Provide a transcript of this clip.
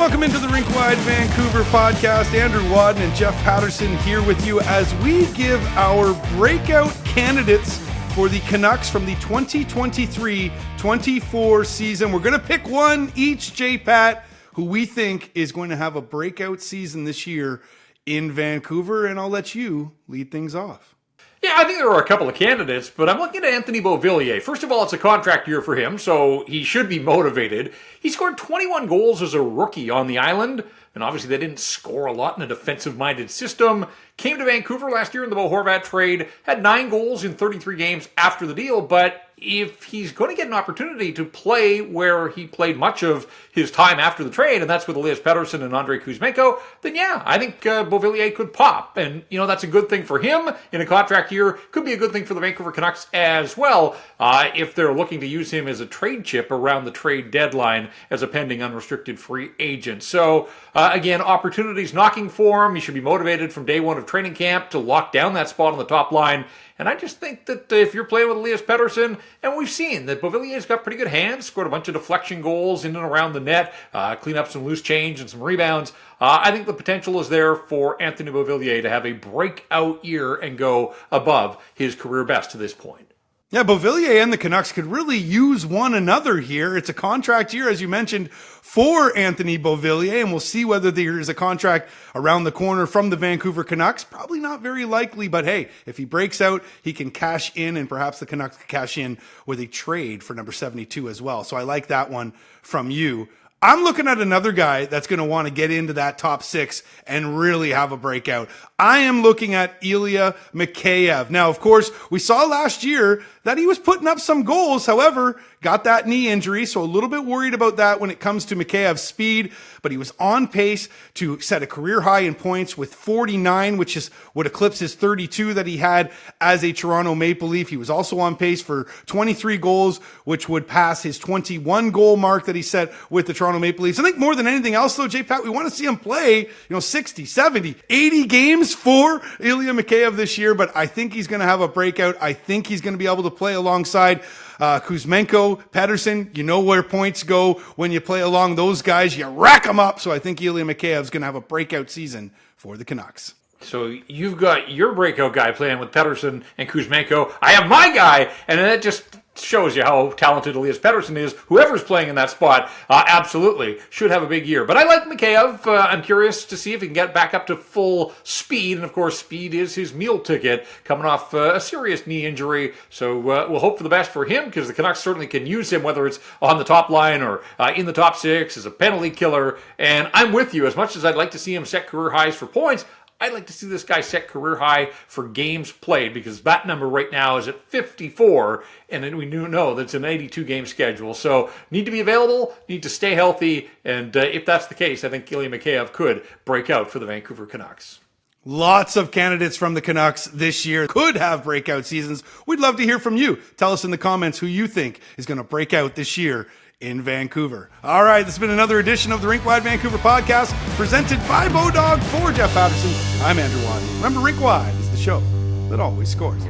Welcome into the Rink Vancouver podcast. Andrew Wadden and Jeff Paterson here with you as we give our breakout candidates for the Canucks from the 2023-24 season. We're going to pick one each, JPat, who we think is going to have a breakout season this year in Vancouver, and I'll let you lead things off. Yeah, I think there are a couple of candidates, but I'm looking at Anthony Beauvillier. First of all, it's a contract year for him, so he should be motivated. He scored 21 goals as a rookie on the island, and obviously they didn't score a lot in a defensive-minded system. Came to Vancouver last year in the Bo Horvat trade, had 9 goals in 33 games after the deal, but if he's going to get an opportunity to play where he played much of his time after the trade, and that's with Elias Paterson and Andrei Kuzmenko, then yeah, I think Beauvillier could pop. And, you know, that's a good thing for him in a contract year. Could be a good thing for the Vancouver Canucks as well, if they're looking to use him as a trade chip around the trade deadline as a pending unrestricted free agent. So, again, opportunities knocking for him. He should be motivated from day one of training camp to lock down that spot on the top line. And I just think that if you're playing with Elias Pettersson, and we've seen that Beauvillier's got pretty good hands, scored a bunch of deflection goals in and around the net, clean up some loose change and some rebounds. I think the potential is there for Anthony Beauvillier to have a breakout year and go above his career best to this point. Yeah, Beauvillier and the Canucks could really use one another here. It's a contract year, as you mentioned, for Anthony Beauvillier, and we'll see whether there is a contract around the corner from the Vancouver Canucks. Probably not very likely, but hey, if he breaks out, he can cash in, and perhaps the Canucks can cash in with a trade for number 72 as well. So I like that one from you. I'm looking at another guy that's going to want to get into that top 6 and really have a breakout. I am looking at Ilya Mikheyev. Now, of course, we saw last year that he was putting up some goals. However, got that knee injury, so a little bit worried about that when it comes to Mikheyev's speed. But he was on pace to set a career high in points with 49, which would eclipse his 32 that he had as a Toronto Maple Leaf. He was also on pace for 23 goals, which would pass his 21 goal mark that he set with the Toronto Maple Leafs. I think more than anything else, though, JPat, we want to see him play, 60, 70, 80 games for Ilya Mikheyev this year, but I think he's going to have a breakout. I think he's going to be able to play alongside Kuzmenko, Paterson. You know where points go when you play along those guys. You rack them up. So I think Ilya Mikheyev is going to have a breakout season for the Canucks. So you've got your breakout guy playing with Paterson and Kuzmenko. I have my guy, and that just shows you how talented Elias Pettersson is. Whoever's playing in that spot absolutely should have a big year. But I like Mikheyev. I'm curious to see if he can get back up to full speed. And, of course, speed is his meal ticket coming off a serious knee injury. So we'll hope for the best for him because the Canucks certainly can use him, whether it's on the top line or in the top 6 as a penalty killer. And I'm with you. As much as I'd like to see him set career highs for points, I'd like to see this guy set career high for games played because that number right now is at 54, and we know that's an 82-game schedule. So need to be available, need to stay healthy, and if that's the case, I think Ilya Mikheyev could break out for the Vancouver Canucks. Lots of candidates from the Canucks this year could have breakout seasons. We'd love to hear from you. Tell us in the comments who you think is going to break out this year in Vancouver. All right, this has been another edition of the Rink Vancouver podcast presented by Bodog for Jeff Paterson. I'm Andrew Wadden. Remember, Rink Wide is the show that always scores.